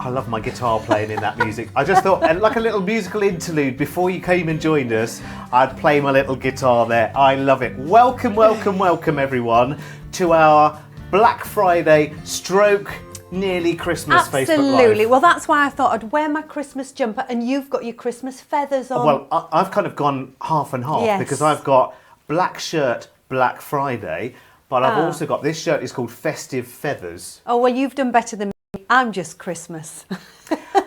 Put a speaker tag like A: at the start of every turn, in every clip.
A: I love my guitar playing in that music. I just thought, like a little musical interlude before you came and joined us, I'd play my little guitar there. I love it. Welcome, welcome, welcome everyone to our Black Friday stroke nearly Christmas Facebook Live.
B: Absolutely. Well, that's why I thought I'd wear my Christmas jumper and you've got your Christmas feathers on.
A: Well, I've kind of gone half and half because I've got black shirt, Black Friday, but I've also got, this shirt is called Festive Feathers.
B: Oh, well, you've done better than me. I'm just Christmas.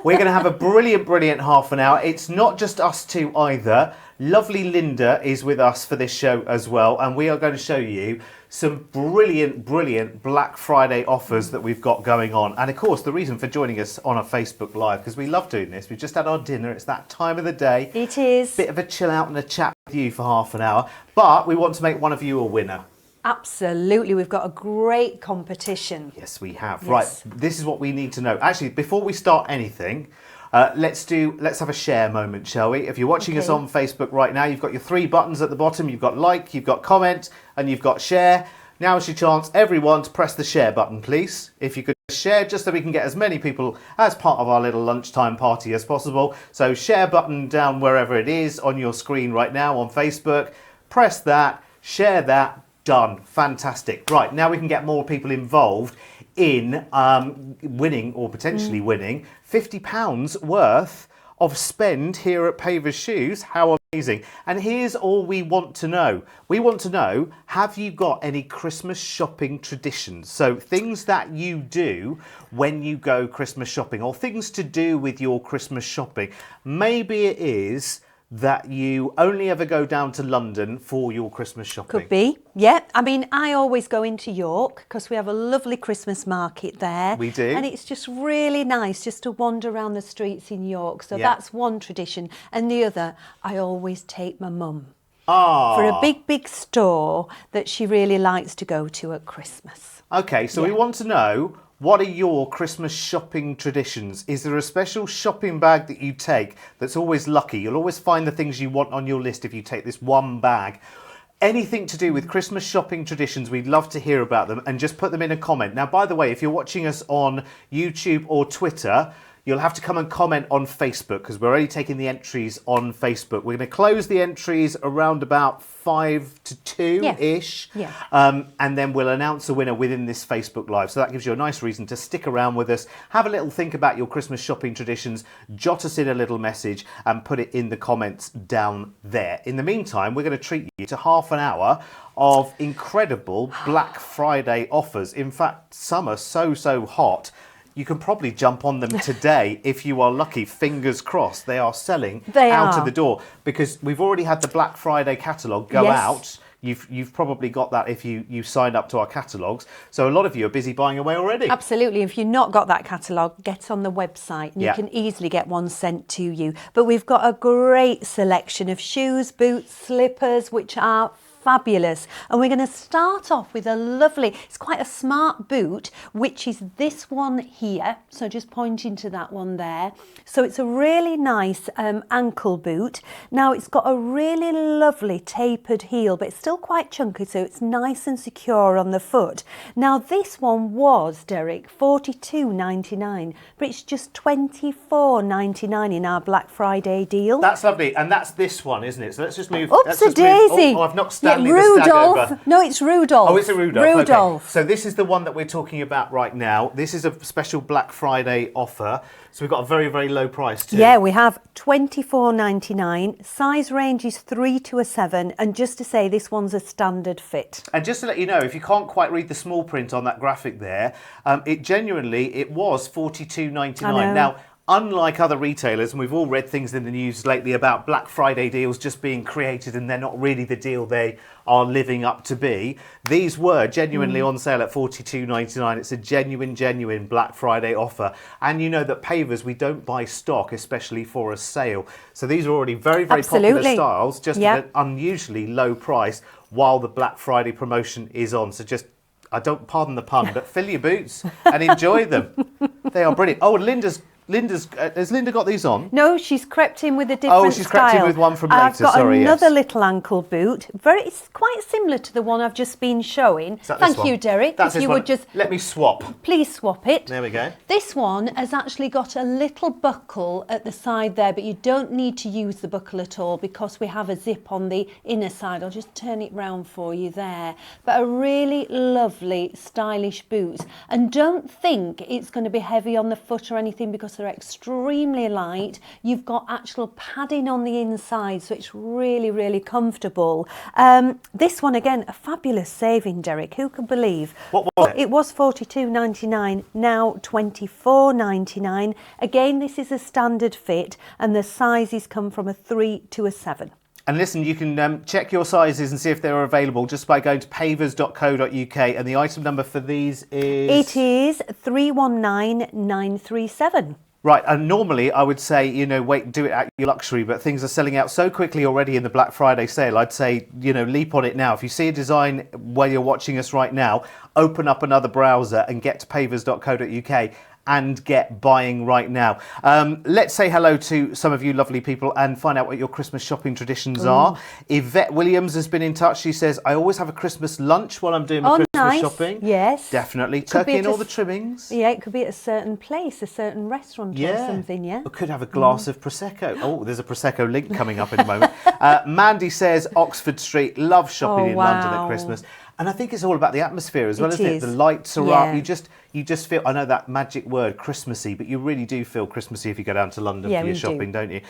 A: We're going to have a brilliant, brilliant half an hour. It's not just us two either. Lovely Linda is with us for this show as well, and we are going to show you some brilliant, brilliant Black Friday offers that we've got going on. And of course, the reason for joining us on a Facebook Live, because we love doing this. We've just had our dinner. It's that time of the day.
B: It is.
A: Bit of a chill out and a chat with you for half an hour. But we want to make one of you a winner.
B: Absolutely. We've got a great competition.
A: Yes, we have.
B: Yes.
A: Right. This is what we need to know. Actually, before we start anything, let's have a share moment, shall we? If you're watching us on Facebook right now, you've got your three buttons at the bottom. You've got like, you've got comment, and you've got share. Now is your chance, everyone, to press the share button, please. If you could share, just so we can get as many people as part of our little lunchtime party as possible. So share button down wherever it is on your screen right now on Facebook. Press that, share that. Done. Fantastic. Right, now we can get more people involved in winning or potentially winning £50 worth of spend here at Pavers Shoes. How amazing. And here's all we want to know. We want to know, have you got any Christmas shopping traditions? So things that you do when you go Christmas shopping, or things to do with your Christmas shopping. Maybe it is that you only ever go down to London for your Christmas shopping.
B: Could be, yeah. I mean, I always go into York because we have a lovely Christmas market there.
A: We do.
B: And it's just really nice just to wander around the streets in York. So that's one tradition. And the other, I always take my mum for a big, big store that she really likes to go to at Christmas.
A: Okay, so we want to know, what are your Christmas shopping traditions? Is there a special shopping bag that you take that's always lucky? You'll always find the things you want on your list if you take this one bag. Anything to do with Christmas shopping traditions, we'd love to hear about them, and just put them in a comment. Now, by the way, if you're watching us on YouTube or Twitter, you'll have to come and comment on Facebook because we're already taking the entries on Facebook. We're going to close the entries around about 5 to 2-ish.
B: Yeah.
A: And then we'll announce a winner within this Facebook Live. So that gives you a nice reason to stick around with us. Have a little think about your Christmas shopping traditions. Jot us in a little message and put it in the comments down there. In the meantime, we're going to treat you to half an hour of incredible Black Friday offers. In fact, some are so hot. You can probably jump on them today if you are lucky. Fingers crossed. They are selling out of the door because we've already had the Black Friday catalogue go out. You've probably got that if you signed up to our catalogues. So a lot of you are busy buying away already.
B: Absolutely. If you've not got that catalogue, get on the website and you can easily get one sent to you. But we've got a great selection of shoes, boots, slippers, which are fabulous. And we're going to start off with a lovely, it's quite a smart boot, which is this one here. So just pointing to that one there. So it's a really nice ankle boot. Now it's got a really lovely tapered heel, but it's still quite chunky, so it's nice and secure on the foot. Now this one was, Derek, $42.99, but it's just $24.99 in our Black Friday deal.
A: That's lovely, and that's this one, isn't it? So let's just move.
B: Oopsie-daisy.
A: Oh, I've knocked Stanley
B: Rudolph.
A: the stag over.
B: No, it's Rudolph.
A: Oh, it's a Rudolph.
B: Rudolph.
A: Okay. So this is the one that we're talking about right now. This is a special Black Friday offer. So we've got a very, very low price too.
B: Yeah, we have $24.99. Size range is 3 to a 7. And just to say, this one's a standard fit.
A: And just to let you know, if you can't quite read the small print on that graphic there, it was $42.99. Now, unlike other retailers, and we've all read things in the news lately about Black Friday deals just being created and they're not really the deal they are living up to be, these were genuinely on sale at $42.99. It's a genuine Black Friday offer. And you know that Pavers, we don't buy stock, especially for a sale. So these are already very, very popular styles, just at an unusually low price while the Black Friday promotion is on. So just, I don't pardon the pun, but fill your boots and enjoy them. They are brilliant. Oh, and Linda's Has Linda got these on?
B: No, she's crept in with a different
A: she's crept in with one from later,
B: I've got
A: sorry,
B: another
A: yes.
B: little ankle boot. It's quite similar to the one I've just been showing.
A: Is that this
B: Thank
A: one?
B: you, Derek.
A: That's
B: if you
A: one.
B: would just
A: Let me swap.
B: please swap it.
A: There we go.
B: This one has actually got a little buckle at the side there, but you don't need to use the buckle at all because we have a zip on the inner side. I'll just turn it round for you there. But a really lovely, stylish boot. And don't think it's going to be heavy on the foot or anything because they're extremely light. You've got actual padding on the inside, so it's really, really comfortable. This one, again, a fabulous saving, Derek. Who could believe?
A: What was it?
B: It was $42.99, now $24.99. Again, this is a standard fit, and the sizes come from a 3 to a 7.
A: And listen, you can check your sizes and see if they're available just by going to pavers.co.uk, and the item number for these is...
B: It is 319937.
A: Right, and normally I would say, wait, do it at your luxury, but things are selling out so quickly already in the Black Friday sale. I'd say, leap on it now. If you see a design while you're watching us right now, open up another browser and get to pavers.co.uk and get buying right now. Let's say hello to some of you lovely people and find out what your Christmas shopping traditions are. Yvette Williams has been in touch. She says, I always have a Christmas lunch while I'm doing my Christmas
B: nice.
A: shopping.
B: Yes.
A: Definitely.
B: Could
A: Turkey
B: be
A: and
B: at
A: all the trimmings.
B: Yeah, it could be at a certain place, a certain restaurant or something, yeah.
A: We could have a glass of Prosecco. Oh, there's a Prosecco link coming up in a moment. Mandy says, Oxford Street, love shopping in London at Christmas. And I think it's all about the atmosphere as well, isn't it? The lights are up. You just feel, I know that magic word, Christmassy, but you really do feel Christmassy if you go down to London for your shopping, don't you?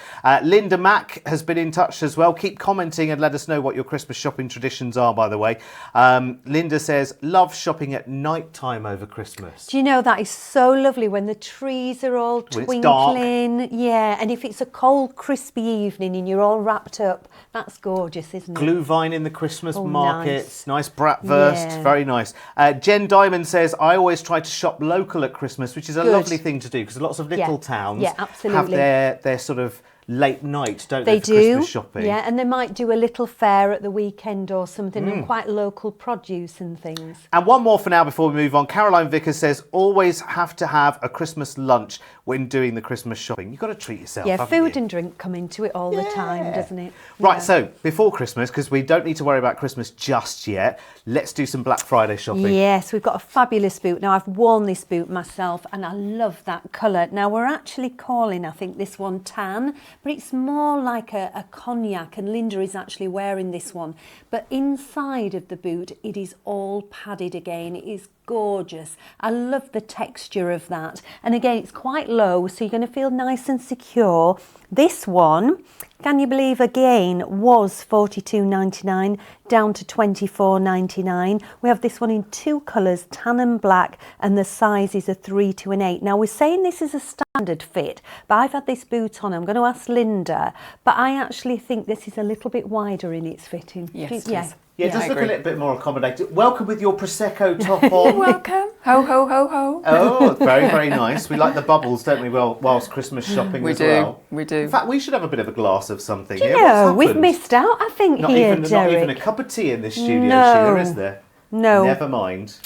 A: Linda Mack has been in touch as well. Keep commenting and let us know what your Christmas shopping traditions are, by the way. Linda says, love shopping at night time over Christmas.
B: Do you know, that is so lovely when the trees are all twinkling. Yeah, and if it's a cold, crispy evening and you're all wrapped up, that's gorgeous, isn't it?
A: Glühwein in the Christmas markets, nice bratwurst, very nice. Jen Diamond says, I always try to shop local at Christmas, which is a lovely thing to do because lots of little towns have their sort of late night, don't they, for Christmas shopping?
B: Yeah, and they might do a little fair at the weekend or something, and quite local produce and things.
A: And one more for now before we move on. Caroline Vickers says, always have to have a Christmas lunch when doing the Christmas shopping. You've got to treat yourself,
B: yeah, food and drink come into it all the time, doesn't it?
A: Right, so before Christmas, because we don't need to worry about Christmas just yet, let's do some Black Friday shopping.
B: Yes, we've got a fabulous boot. Now, I've worn this boot myself and I love that colour. Now, we're actually calling, I think, this one tan, but it's more like a cognac, and Linda is actually wearing this one. But inside of the boot, it is all padded again. It is gorgeous. I love the texture of that. And again, it's quite low, so you're going to feel nice and secure. This one, can you believe, again, was $42.99 down to $24.99. We have this one in two colours, tan and black, and the size is a 3 to an 8. Now, we're saying this is a standard fit, but I've had this boot on. I'm going to ask Linda, but I actually think this is a little bit wider in its fitting.
C: Yes,
A: Yeah, it does look a little bit more accommodating. Welcome with your Prosecco top on.
C: You're welcome. Ho, ho, ho, ho.
A: Oh, very, very nice. We like the bubbles, don't we, whilst Christmas shopping
C: We
A: as
C: do,
A: well.
C: we do.
A: In fact, we should have a bit of a glass of something
B: Do you
A: here.
B: know,
A: What's
B: we've
A: happened?
B: missed out, I think,
A: Not
B: here,
A: even
B: Derek.
A: a cup of tea in this studio,
B: No.
A: Sheila, is there?
B: No.
A: Never mind.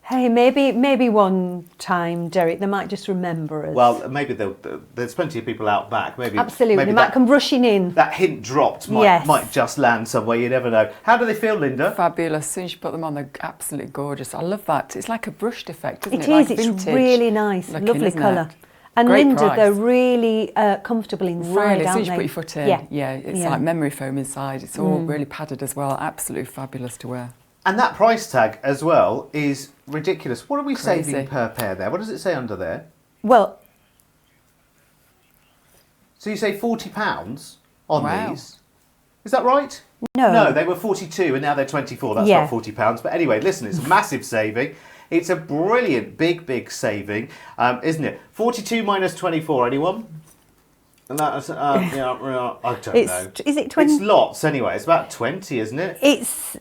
B: Hey, maybe one time, Derek, they might just remember us.
A: Well, maybe there's plenty of people out back. Maybe
B: Absolutely,
A: maybe
B: they might come rushing in.
A: That hint dropped might just land somewhere. You never know. How do they feel, Linda?
C: Fabulous. As soon as you put them on, they're absolutely gorgeous. I love that. It's like a brushed effect, isn't it?
B: It is.
C: Like
B: It's
C: vintage
B: really nice.
C: looking,
B: Lovely
C: isn't
B: colour.
C: it?
B: And
C: Great
B: Linda,
C: price.
B: they're really comfortable inside,
C: Really, as soon
B: aren't
C: as you
B: they?
C: put your foot in, it's like memory foam inside. It's all really padded as well. Absolutely fabulous to wear.
A: And that price tag as well is ridiculous. What are we
C: Crazy.
A: saving per pair there? What does it say under there?
B: Well,
A: so you say £40 on
C: Wow.
A: these? Is that right?
B: no.
A: No, they were 42 and now they're 24. That's
B: Yeah.
A: not £40. But anyway, listen, it's a massive saving. It's a brilliant, big saving, isn't it? 42 minus 24, anyone? And that's, I don't know.
B: Is it 20?
A: It's lots anyway. It's about 20, isn't it?
B: It's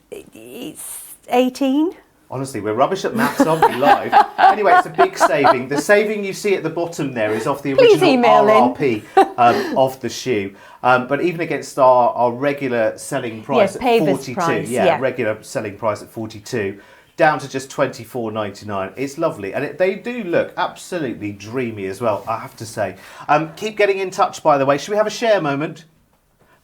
B: 18.
A: Honestly, we're rubbish at maths, aren't we, live? Anyway, it's a big saving. The saving you see at the bottom there is off the
B: Please
A: original
B: email in.
A: RRP of the shoe. But even against our regular selling price
B: Yes,
A: at
B: Pavers
A: 42,
B: price, yeah.
A: regular selling price at 42, down to just $24.99. It's lovely, and they do look absolutely dreamy as well, I have to say. Keep getting in touch, by the way. Should we have a share moment?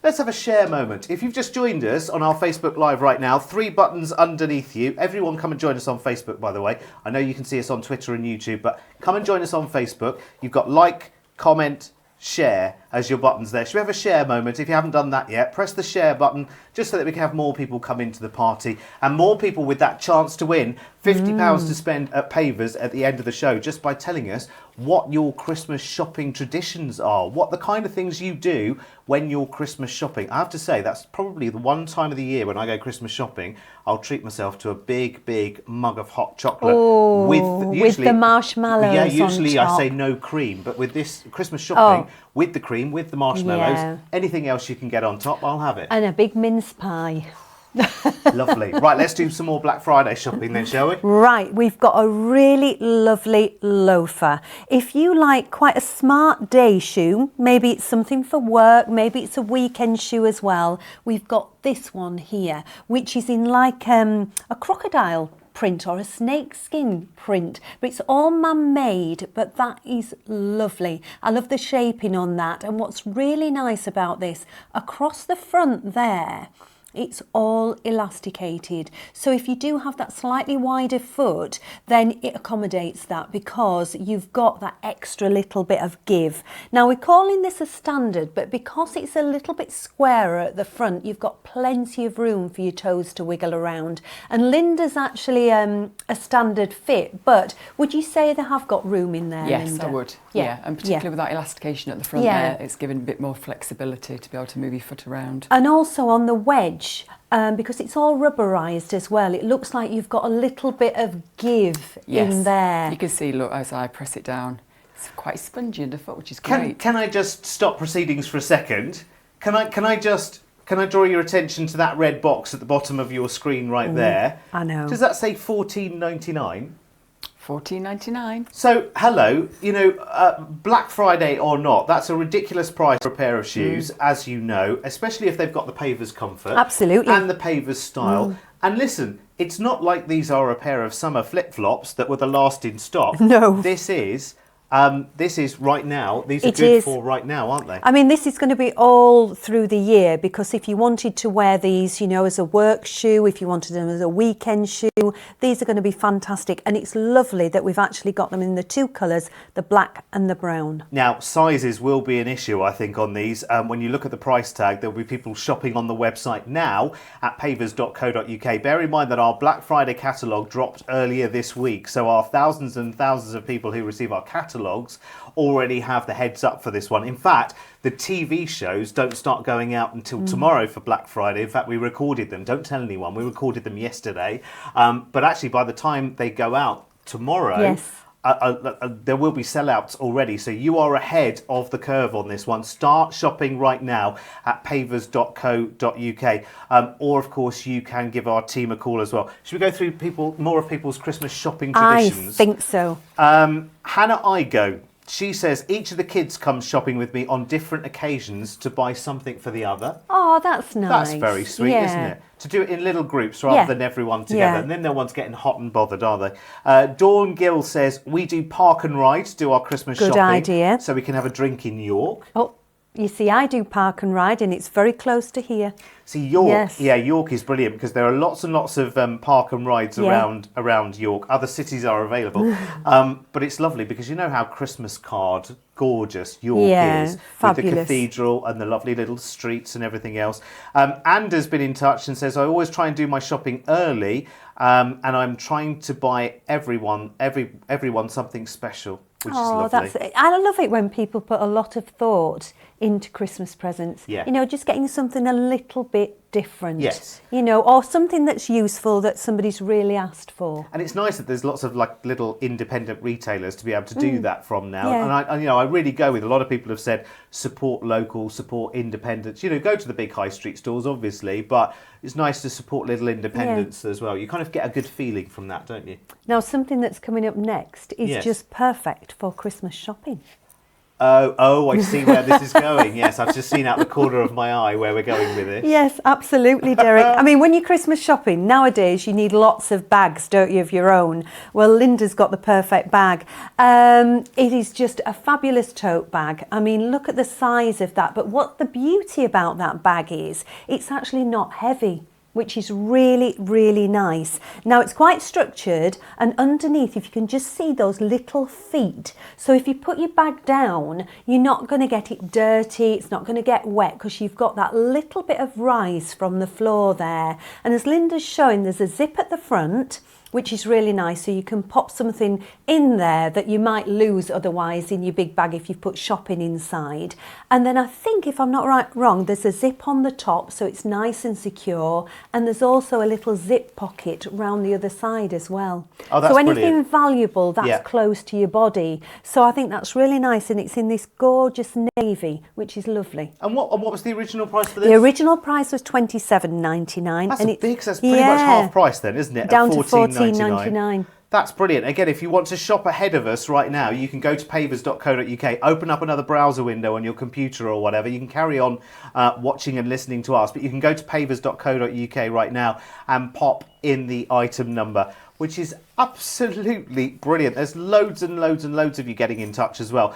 A: Let's have a share moment. If you've just joined us on our Facebook Live right now, 3 buttons underneath you. Everyone come and join us on Facebook, by the way. I know you can see us on Twitter and YouTube, but come and join us on Facebook. You've got like, comment, share as your buttons there. Should we have a share moment? If you haven't done that yet, press the share button just so that we can have more people come into the party and more people with that chance to win £50 to spend at Pavers at the end of the show, just by telling us what your Christmas shopping traditions are, what the kind of things you do when you're Christmas shopping. I have to say, that's probably the one time of the year when I go Christmas shopping, I'll treat myself to a big mug of hot chocolate
B: with the marshmallows.
A: Yeah, usually
B: on
A: I
B: top.
A: say no cream, but with this Christmas shopping, with the cream, with the marshmallows, anything else you can get on top, I'll have it.
B: And a big mince pie.
A: Lovely. Right, let's do some more Black Friday shopping then, shall we?
B: Right, we've got a really lovely loafer. If you like quite a smart day shoe, maybe it's something for work, maybe it's a weekend shoe as well, we've got this one here, which is in like a crocodile print or a snake skin print, but it's all man-made, but that is lovely. I love the shaping on that, and what's really nice about this, across the front there, it's all elasticated. So if you do have that slightly wider foot, then it accommodates that because you've got that extra little bit of give. Now we're calling this a standard, but because it's a little bit squarer at the front, you've got plenty of room for your toes to wiggle around. And Linda's actually a standard fit, but would you say they have got room in there,
C: Yes,
B: Linda?
C: I would. Yeah, and particularly with that elastication at the front there, it's given a bit more flexibility to be able to move your foot around.
B: And also on the wedge, because it's all rubberised as well, it looks like you've got a little bit of give in there.
C: You can see, look, as I press it down, it's quite spongy underfoot, which is great.
A: Can I just stop proceedings for a second? Can I draw your attention to that red box at the bottom of your screen right there?
B: I know.
A: Does that say $14.99?
C: $14.99.
A: So, hello, you know, Black Friday or not, that's a ridiculous price for a pair of shoes, as you know, especially if they've got the Pavers comfort.
B: Absolutely.
A: And the Pavers style. And listen, it's not like these are a pair of summer flip-flops that were the last in stock.
B: No.
A: This is right now, these are good for right now, aren't they?
B: I mean, this is going to be all through the year, because if you wanted to wear these, you know, as a work shoe, if you wanted them as a weekend shoe, these are going to be fantastic. And it's lovely that we've actually got them in the 2 colours, the black and the brown.
A: Now, sizes will be an issue, I think, on these. When you look at the price tag, there'll be people shopping on the website now at pavers.co.uk. Bear in mind that our Black Friday catalogue dropped earlier this week, so our thousands and thousands of people who receive our catalogues already have the heads up for this one. In fact, the TV shows don't start going out until tomorrow for Black Friday. In fact, we recorded them. Don't tell anyone. We recorded them yesterday. But actually, by the time they go out tomorrow, there will be sellouts already. So you are ahead of the curve on this one. Start shopping right now at pavers.co.uk. Or, of course, you can give our team a call as well. Should we go through more of people's Christmas shopping traditions?
B: I think so.
A: Hannah Igo, she says, each of the kids comes shopping with me on different occasions to buy something for the other.
B: Oh, that's nice.
A: That's very sweet, isn't it? To do it in little groups rather than everyone together. And then no one's getting hot and bothered, are they? Dawn Gill says, we do park and ride to do our Christmas shopping.
B: Good idea.
A: So we can have a drink in York.
B: Oh, you see, I do park and ride, and it's very close to here.
A: See, York, York is brilliant because there are lots and lots of park and rides around York. Other cities are available. But it's lovely because you know how Christmas card gorgeous York is.
B: Fabulous.
A: With the cathedral and the lovely little streets and everything else. Anda's been in touch and says, I always try and do my shopping early and I'm trying to buy everyone something special, which is lovely.
B: I love it when people put a lot of thought into Christmas presents.
A: Yeah.
B: You know, just getting something a little bit different.
A: Yes.
B: You know, or something that's useful that somebody's really asked for.
A: And it's nice that there's lots of like little independent retailers to be able to do that from now.
B: Yeah.
A: And I really go with a lot of people have said support local, support independents. You know, go to the big high street stores, obviously, but it's nice to support little independents as well. You kind of get a good feeling from that, don't you?
B: Now, something that's coming up next is just perfect for Christmas shopping.
A: Oh, I see where this is going. Yes, I've just seen out the corner of my eye where we're going with this.
B: Yes, absolutely, Derek. I mean, when you're Christmas shopping, nowadays you need lots of bags, don't you, of your own? Well, Linda's got the perfect bag. It is just a fabulous tote bag. I mean, look at the size of that. But what the beauty about that bag is, it's actually not heavy, which is really, really nice. Now, it's quite structured, and underneath, if you can just see those little feet. So if you put your bag down, you're not going to get it dirty, it's not going to get wet, because you've got that little bit of rise from the floor there. And as Linda's showing, there's a zip at the front, which is really nice, so you can pop something in there that you might lose otherwise in your big bag if you've put shopping inside. And then I think, if I'm not wrong, there's a zip on the top, so it's nice and secure, and there's also a little zip pocket round the other side as well.
A: Oh, that's
B: so anything
A: brilliant.
B: Valuable that's close to your body. So I think that's really nice, and it's in this gorgeous navy, which is lovely.
A: And what was the original price for this?
B: The original price was $27.99.
A: That's that's pretty much half price then, isn't it?
B: Down to
A: $14.99. That's brilliant. Again, if you want to shop ahead of us right now, you can go to pavers.co.uk, open up another browser window on your computer or whatever. You can carry on watching and listening to us, but you can go to pavers.co.uk right now and pop in the item number, which is absolutely brilliant. There's loads and loads and loads of you getting in touch as well.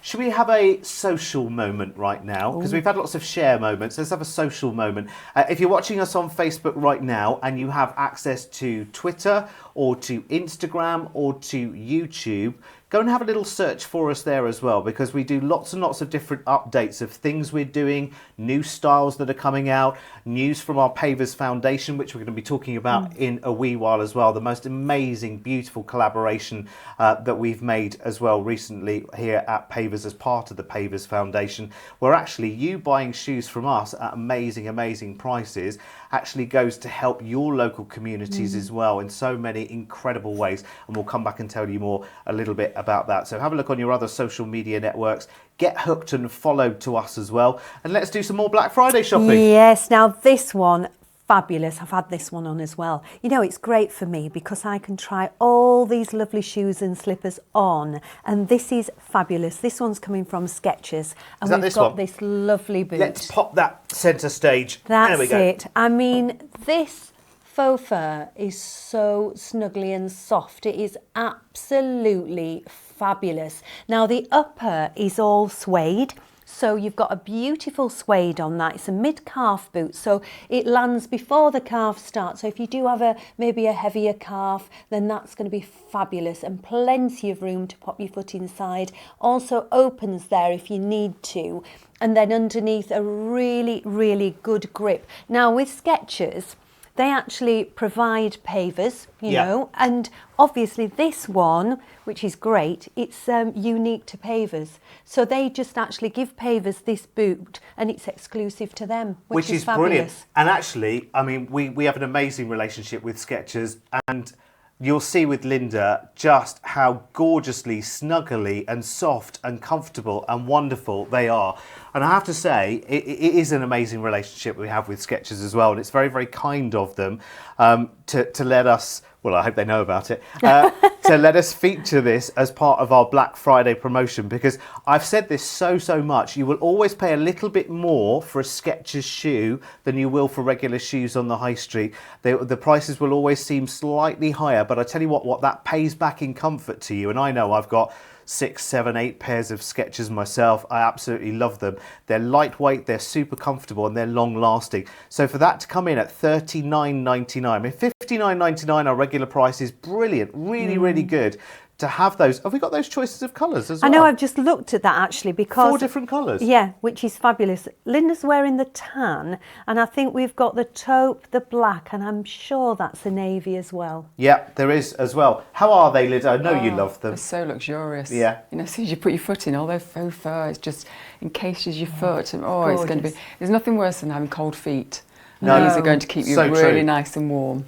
A: Should we have a social moment right now? Because we've had lots of share moments. Let's have a social moment. If you're watching us on Facebook right now and you have access to Twitter or to Instagram or to YouTube, go and have a little search for us there as well, because we do lots and lots of different updates of things we're doing, new styles that are coming out, news from our Pavers Foundation, which we're going to be talking about in a wee while as well. The most amazing, beautiful collaboration that we've made as well recently here at Pavers as part of the Pavers Foundation, where actually you buying shoes from us at amazing, amazing prices actually goes to help your local communities as well in so many incredible ways. And we'll come back and tell you more a little bit about that. So have a look on your other social media networks, get hooked and followed to us as well, and let's do some more Black Friday shopping.
B: Yes, now this one, fabulous. I've had this one on as well. You know, it's great for me because I can try all these lovely shoes and slippers on, and this is fabulous. This one's coming from Skechers, and we've got this lovely boot.
A: Let's pop that centre stage.
B: That's
A: there we go.
B: it. I mean, this faux fur is so snuggly and soft. It is absolutely fabulous. Now, the upper is all suede. So you've got a beautiful suede on that. It's a mid-calf boot, so it lands before the calf starts. So if you do have maybe a heavier calf, then that's going to be fabulous, and plenty of room to pop your foot inside. Also opens there if you need to. And then underneath, a really, really good grip. Now with Skechers, they actually provide pavers, you know, and obviously this one, which is great, it's unique to Pavers. So they just actually give Pavers this boot, and it's exclusive to them, which is fabulous.
A: Brilliant. And actually, I mean, we have an amazing relationship with Skechers, and you'll see with Linda just how gorgeously, snuggly and soft and comfortable and wonderful they are. And I have to say, it is an amazing relationship we have with Skechers as well. And it's very, very kind of them to let us, well, I hope they know about it, to let us feature this as part of our Black Friday promotion, because I've said this so much. You will always pay a little bit more for a Skechers shoe than you will for regular shoes on the high street. The prices will always seem slightly higher, but I tell you what that pays back in comfort to you. And I know I've got 6, 7, 8 pairs of Skechers myself. I absolutely love them. They're lightweight, they're super comfortable, and they're long lasting. So for that to come in at $39.99, I mean $59.99 our regular price is brilliant, really, really good. To have those, have we got those choices of colours as well?
B: I know, I've just looked at that actually, because
A: 4 different colours.
B: Yeah, which is fabulous. Linda's wearing the tan, and I think we've got the taupe, the black, and I'm sure that's a navy as well.
A: Yeah, there is as well. How are they, Linda? I know you love them.
C: They're so luxurious.
A: Yeah.
C: You know, as soon as you put your foot in, all their faux fur, it's just encases your foot. And, it's going to be. There's nothing worse than having cold feet. And these are going to keep you really nice and warm.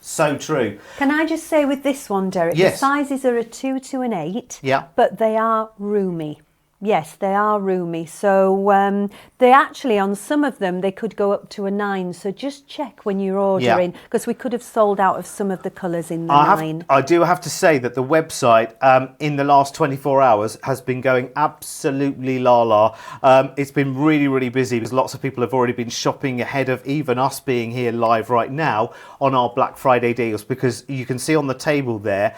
A: So true.
B: Can I just say with this one, Derek,
A: yes,
B: the sizes are a 2 to an 8,
A: yeah,
B: but they are roomy. Yes, they are roomy. So they actually, on some of them, they could go up to a 9. So just check when you're ordering, because we could have sold out of some of the colours in the 9.
A: I do have to say that the website in the last 24 hours has been going absolutely la-la. It's been really, really busy because lots of people have already been shopping ahead of even us being here live right now on our Black Friday deals, because you can see on the table there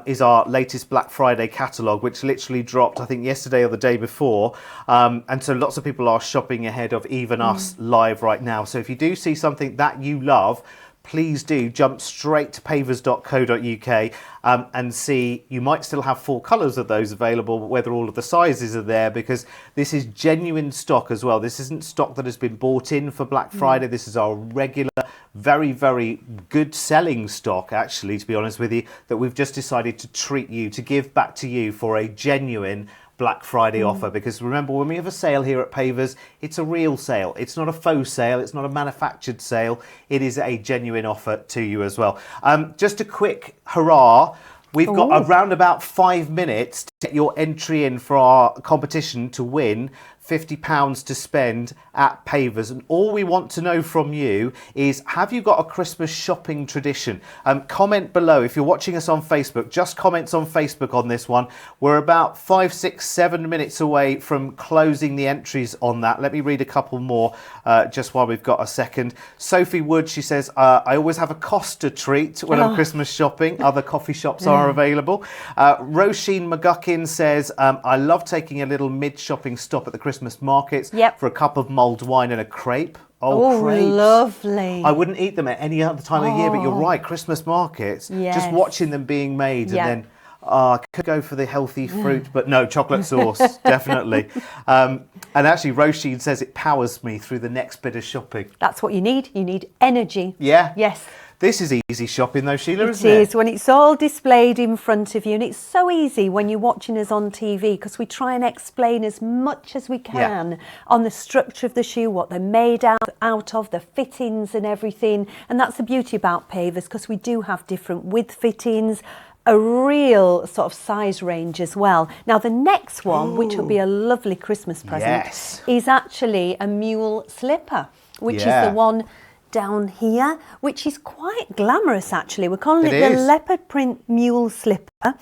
A: is our latest Black Friday catalogue, which literally dropped, I think, yesterday or the day before. And so lots of people are shopping ahead of even us live right now. So if you do see something that you love, please do jump straight to pavers.co.uk and see. You might still have 4 colours of those available, but whether all of the sizes are there, because this is genuine stock as well. This isn't stock that has been bought in for Black Friday. This is our regular, very, very good selling stock, actually, to be honest with you, that we've just decided to treat you, to give back to you for a genuine Black Friday offer. Because remember, when we have a sale here at Pavers, it's a real sale. It's not a faux sale. It's not a manufactured sale. It is a genuine offer to you as well. Just a quick hurrah. We've got around about 5 minutes to get your entry in for our competition to win £50 to spend at Pavers. And all we want to know from you is, have you got a Christmas shopping tradition? Comment below. If you're watching us on Facebook, just comments on Facebook on this one. We're about 5, 6, 7 minutes away from closing the entries on that. Let me read a couple more just while we've got a second. Sophie Wood, she says, I always have a Costa treat when I'm Christmas shopping. Other coffee shops are available. Roisin McGuckin says, I love taking a little mid-shopping stop at the Christmas markets for a cup of mulled wine and a crepe. Crepes.
B: Lovely.
A: I wouldn't eat them at any other time of year, but you're right, Christmas markets, just watching them being made and then I could go for the healthy fruit, but no, chocolate sauce, definitely. And actually, Roisin says it powers me through the next bit of shopping.
B: That's what you need. You need energy.
A: Yeah.
B: Yes.
A: This is easy shopping though, Sheila, isn't
B: it? It is, when it's all displayed in front of you. And it's so easy when you're watching us on TV, because we try and explain as much as we can on the structure of the shoe, what they're made out of, the fittings and everything. And that's the beauty about Pavers, because we do have different width fittings, a real sort of size range as well. Now, the next one, which will be a lovely Christmas present, is actually a mule slipper, which is the one down here, which is quite glamorous actually. We're calling it the leopard print mule slipper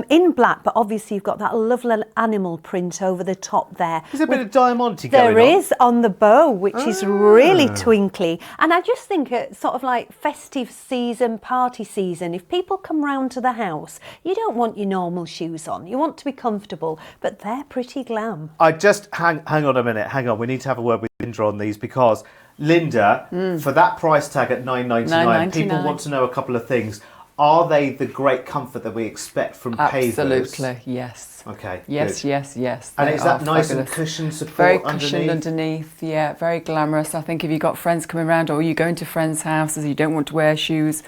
B: in black, but obviously you've got that lovely animal print over the top there.
A: There's a bit of diamante going on.
B: There is on the bow, which is really twinkly. And I just think it's sort of like festive season, party season. If people come round to the house, you don't want your normal shoes on. You want to be comfortable, but they're pretty glam.
A: I just hang on a minute. Hang on. We need to have a word with Linda on these, because Linda, for that price tag at $9.99, people want to know a couple of things. Are they the great comfort that we expect from Pavers?
C: Absolutely, yes.
A: Okay.
C: Yes,
A: good.
C: yes.
A: And is that nice and cushioned support
C: very cushioned underneath, yeah, very glamorous. I think if you've got friends coming around, or you go into friends' houses, you don't want to wear shoes,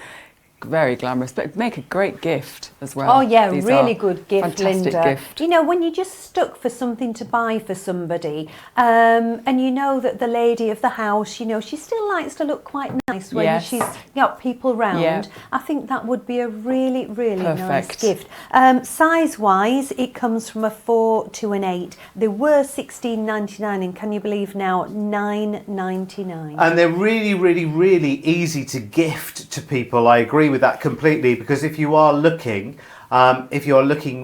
C: very glamorous, but make a great gift as well.
B: Oh yeah, these really good gift,
C: fantastic
B: Linda.
C: Gift.
B: You know, when you're just stuck for something to buy for somebody, and you know that the lady of the house, you know, she still likes to look quite nice when she's got people round. I think that would be a really, really nice gift. Size-wise, it comes from a 4 to an 8. They were $16.99, and can you believe now, $9.99.
A: And they're really, really, really easy to gift to people. I agree with that completely, because if you are looking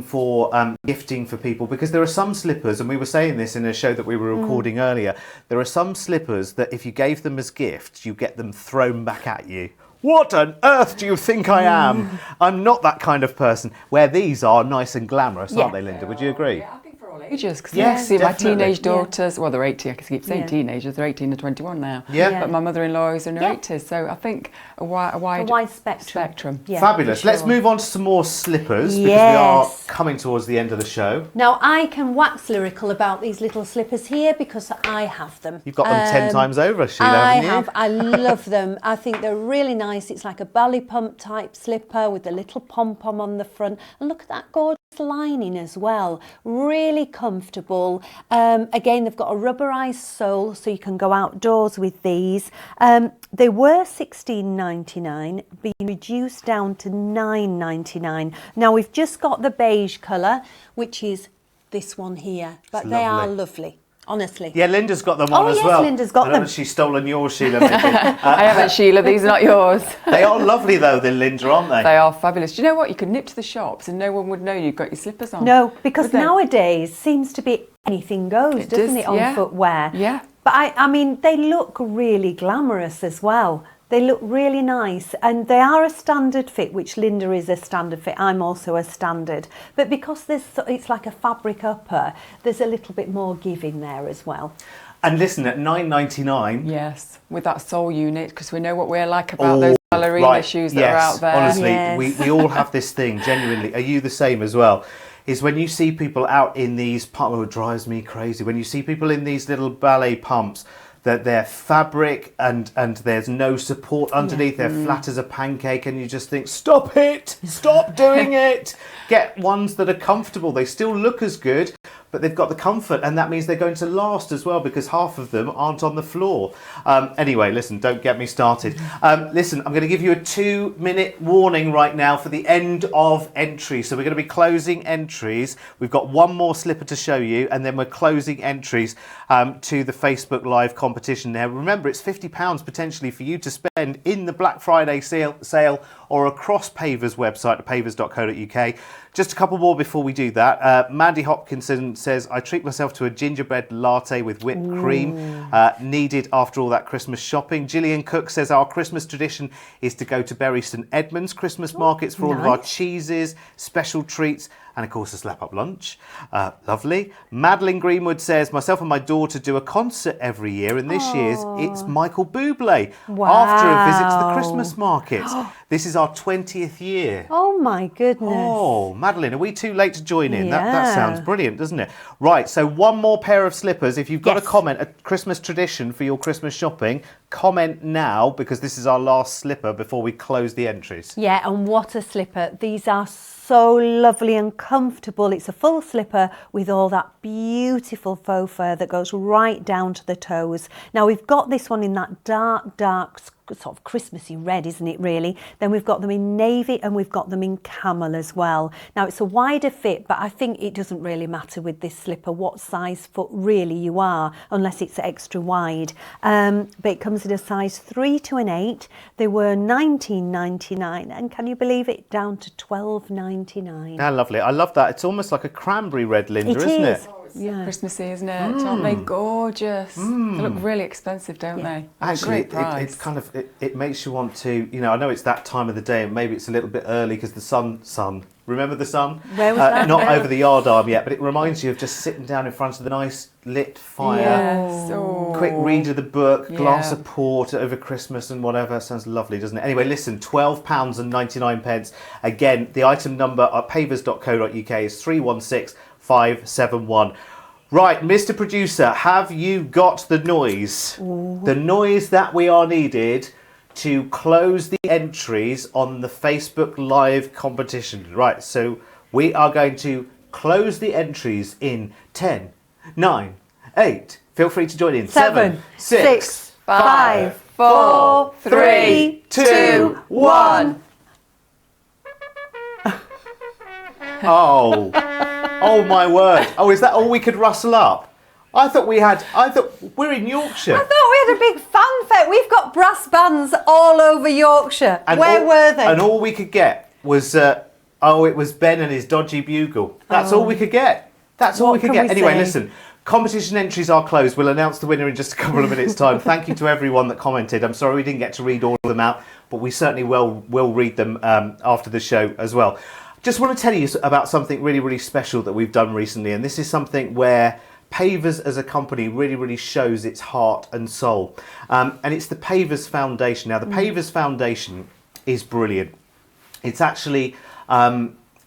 A: for gifting for people, because there are some slippers, and we were saying this in a show that we were recording earlier, there are some slippers that if you gave them as gifts, you get them thrown back at you. What on earth do you think I am? I'm not that kind of person. Where these are nice and glamorous, aren't they, Linda? Would you agree?
C: Yeah, I think for all ages. Because
A: see
C: my teenage daughters, well, they're 18, I keep saying teenagers, they're 18 and 21 now. But my mother-in-law is in her 80s, so I think a wide spectrum.
A: Yeah, fabulous. Let's move on to some more slippers, because we are coming towards the end of the show.
B: Now, I can wax lyrical about these little slippers here because I have them.
A: You've got them 10 times over, Sheila, haven't you?
B: I have. I love them. I think they're really nice. It's like a belly pump type slipper with a little pom-pom on the front. And look at that gorgeous lining as well. Really comfortable. Again, they've got a rubberized sole, so you can go outdoors with these. They were $16.99, being reduced down to $9.99. Now, we've just got the beige colour, which is this one here. But they are lovely. Honestly.
A: Yeah, Linda's got them on as well.
B: Linda's got them.
A: She's stolen yours, Sheila. Maybe.
C: I haven't, Sheila. These are not yours.
A: They are lovely, though, the Linda, aren't they?
C: They are fabulous. Do you know what? You could nip to the shops and no one would know you've got your slippers on.
B: No, because nowadays seems to be anything goes, doesn't it, on footwear?
C: Yeah.
B: But I mean, they look really glamorous as well. They look really nice, and they are a standard fit, which Linda is a standard fit. I'm also a standard. But because it's like a fabric upper, there's a little bit more give in there as well.
A: And listen, at $9.99.
C: Yes, with that sole unit, because we know what we're like about those ballerina shoes that are out there.
A: Honestly, we all have this thing, genuinely. Are you the same as well? Is when you see people out in these, it drives me crazy, when you see people in these little ballet pumps, that they're fabric and there's no support underneath, they're flat as a pancake, and you just think, stop it, stop doing it. Get ones that are comfortable. They still look as good, but they've got the comfort, and that means they're going to last as well, because half of them aren't on the floor. Anyway, listen, don't get me started. Listen, I'm going to give you a 2-minute warning right now for the end of entry. So we're going to be closing entries. We've got one more slipper to show you, and then we're closing entries to the Facebook Live competition. Now, remember, it's £50 potentially for you to spend in the Black Friday sale or across Pavers' website, pavers.co.uk. Just a couple more before we do that. Mandy Hopkinson says, I treat myself to a gingerbread latte with whipped cream, needed after all that Christmas shopping. Gillian Cook says, our Christmas tradition is to go to Bury St Edmunds Christmas markets for all of our cheeses, special treats, and of course a slap-up lunch. Lovely. Madeline Greenwood says, myself and my daughter do a concert every year, and this year's it's Michael Bublé after a visit to the Christmas markets. This is our 20th year.
B: Oh my goodness.
A: Oh, Madeline, are we too late to join in? That sounds brilliant, doesn't it? Right, so one more pair of slippers. If you've got a comment, a Christmas tradition for your Christmas shopping, comment now, because this is our last slipper before we close the entries.
B: Yeah, and what a slipper. These are so lovely and comfortable. It's a full slipper with all that beautiful faux fur that goes right down to the toes. Now, we've got this one in that dark sort of Christmassy red, isn't it, really? Then we've got them in navy and we've got them in camel as well. Now, it's a wider fit, but I think it doesn't really matter with this slipper what size foot really you are, unless it's extra wide. But it comes in a size 3 to an 8. They were $19.99, and can you believe it, down to $12.99.
A: Ah, lovely. I love that. It's almost like a cranberry red, Linda, isn't it?
C: Yeah. Christmassy, isn't it? Aren't they gorgeous? They look really expensive, don't they?
A: Actually,
C: great price.
A: it's kind of it makes you want to, I know it's that time of the day and maybe it's a little bit early because the sun. Remember the sun?
B: Where was that?
A: Not over the yard arm yet, but it reminds you of just sitting down in front of the nice lit fire.
C: Yes. Oh.
A: Quick read of the book, glass of port over Christmas and whatever. Sounds lovely, doesn't it? Anyway, listen, £12.99. Again, the item number at pavers.co.uk is 316571. Right, Mr. Producer, have you got the noise? Ooh. The noise that we are needed to close the entries on the Facebook Live competition. Right, so we are going to close the entries in 10, 9, 8. Feel free to join in.
B: 7, 6, 5, 4, 3, 2, 1.
A: Oh my word. Oh, is that all we could rustle up? I thought we're in Yorkshire.
B: I thought we had a big fanfare. We've got brass bands all over Yorkshire.
A: And
B: Where were they?
A: And all we could get was, it was Ben and his dodgy bugle. That's all we could get. That's all we could get. Anyway, listen, competition entries are closed. We'll announce the winner in just a couple of minutes' time. Thank you to everyone that commented. I'm sorry we didn't get to read all of them out, but we certainly will read them after the show as well. Just want to tell you about something really, really special that we've done recently, and this is something where Pavers as a company really, really shows its heart and soul. And it's the Pavers Foundation. Now, the Pavers Foundation is brilliant. It's actually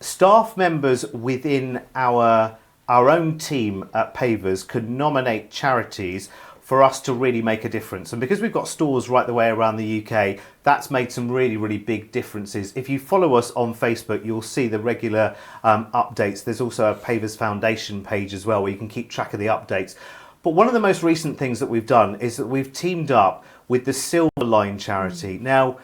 A: staff members within our own team at Pavers could nominate charities for us to really make a difference. And because we've got stores right the way around the UK, that's made some really, really big differences. If you follow us on Facebook, you'll see the regular updates. There's also a Pavers Foundation page as well where you can keep track of the updates. But one of the most recent things that we've done is that we've teamed up with the Silver Line charity. Now,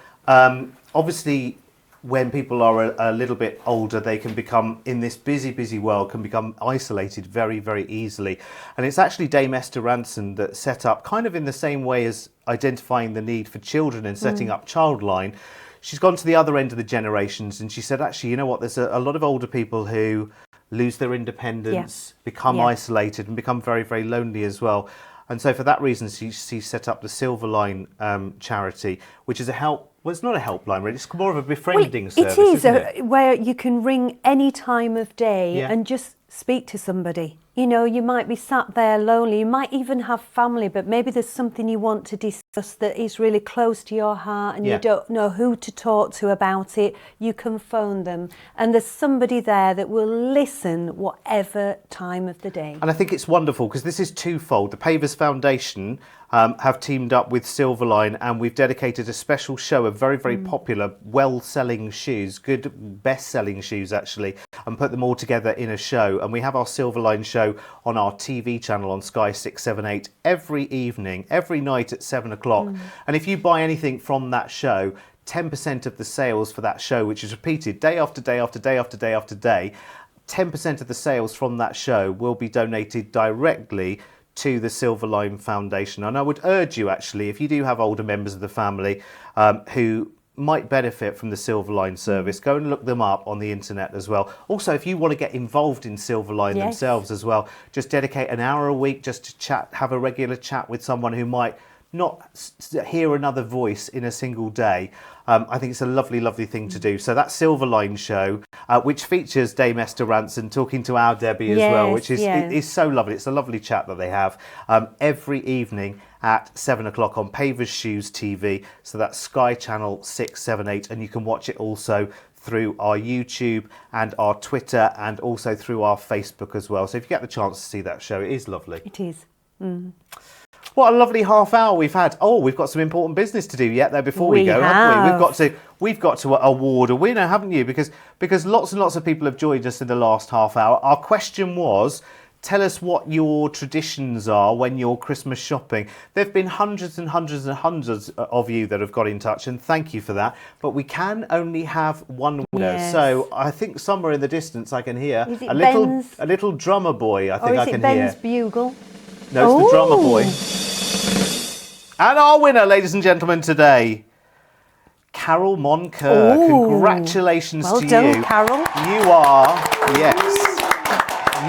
A: obviously, when people are a little bit older, they can become, in this busy world, can become isolated very, very easily. And it's actually Dame Esther Ranson that set up, kind of in the same way as identifying the need for children and setting up Childline. She's gone to the other end of the generations, and she said, actually, you know what, there's a lot of older people who lose their independence, become isolated and become very, very lonely as well. And so for that reason, she set up the Silverline charity, which is a help. Well, it's not a helpline, really. It's more of a befriending service.
B: It is,
A: isn't it?
B: where you can ring any time of day and just speak to somebody. You know, you might be sat there lonely. You might even have family, but maybe there's something you want to discuss that is really close to your heart and you don't know who to talk to about it. You can phone them and there's somebody there that will listen whatever time of the day.
A: And I think it's wonderful because this is twofold. The Pavers Foundation have teamed up with Silverline, and we've dedicated a special show of very, very popular, well-selling shoes, good best-selling shoes actually, and put them all together in a show. And we have our Silverline show on our TV channel on Sky 678 every evening, every night at 7 o'clock. And if you buy anything from that show, 10% of the sales for that show, which is repeated day after day after day after day after day, 10% of the sales from that show will be donated directly to the Silverline Foundation. And I would urge you, actually, if you do have older members of the family who might benefit from the Silverline service, go and look them up on the internet as well. Also, if you want to get involved in Silverline themselves as well, just dedicate an hour a week just to chat, have a regular chat with someone who might not hear another voice in a single day. I think it's a lovely, lovely thing to do. So that Silverline show, which features Dame Esther Ranson talking to our Debbie as well, which is so lovely. It's a lovely chat that they have every evening at 7 o'clock on Pavers Shoes TV. So that's Sky Channel 678, and you can watch it also through our YouTube and our Twitter and also through our Facebook as well. So if you get the chance to see that show, it is lovely.
B: It is.
A: What a lovely half hour we've had. Oh, we've got some important business to do yet there before we go, haven't we? We've got to award a winner, haven't you? Because lots and lots of people have joined us in the last half hour. Our question was, tell us what your traditions are when you're Christmas shopping. There have been hundreds and hundreds and hundreds of you that have got in touch, and thank you for that. But we can only have one winner.
B: Yes.
A: So I think somewhere in the distance I can hear
B: Is it
A: a little drummer boy. I think I can hear.
B: Ben's bugle?
A: No, it's the drummer boy. And our winner, ladies and gentlemen, today, Carol Moncur. Congratulations to you.
B: Well done, Carol.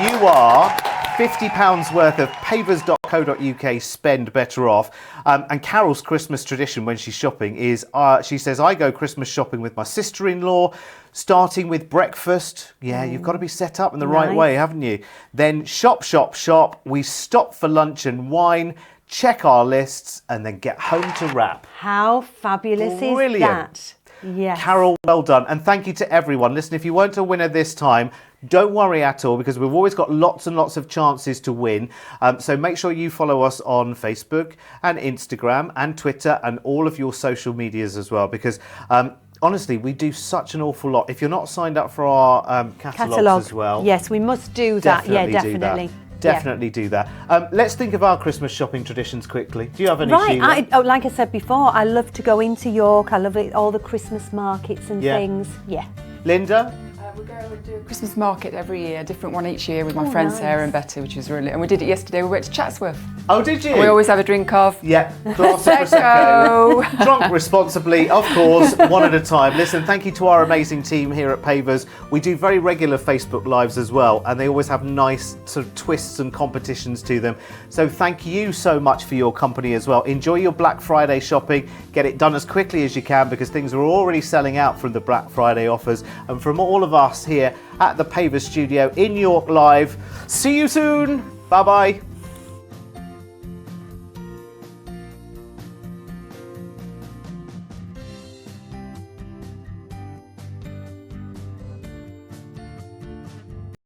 A: You are £50 worth of pavers.co.uk spend better off. And Carol's Christmas tradition when she's shopping is, she says, I go Christmas shopping with my sister-in-law, starting with breakfast. Yeah, you've got to be set up in the right way, haven't you? Then shop, shop, shop. We stop for lunch and wine, check our lists, and then get home to wrap.
B: How fabulous is that? Yes.
A: Carol, well done. And thank you to everyone. Listen, if you weren't a winner this time, don't worry at all, because we've always got lots and lots of chances to win. So make sure you follow us on Facebook and Instagram and Twitter and all of your social medias as well, because honestly, we do such an awful lot. If you're not signed up for our catalogues as well.
B: Yes, we must do that. Definitely.
A: Definitely do that. Let's think of our Christmas shopping traditions quickly. Do you have any?
B: Right, like I said before, I love to go into York. I love all the Christmas markets and things. Yeah.
A: Linda?
C: We go and do a Christmas market every year, a different one each year with my friends Sarah and Betty, which is really, and we did it yesterday. We went to Chatsworth.
A: Oh, did you?
C: And we always have a drink of.
A: Yeah, glass of Prosecco. Drunk responsibly, of course, one at a time. Listen, thank you to our amazing team here at Pavers. We do very regular Facebook Lives as well, and they always have nice sort of twists and competitions to them. So thank you so much for your company as well. Enjoy your Black Friday shopping. Get it done as quickly as you can, because things are already selling out from the Black Friday offers. And from all of us here at the Pavers studio in York Live, see you soon. Bye-bye.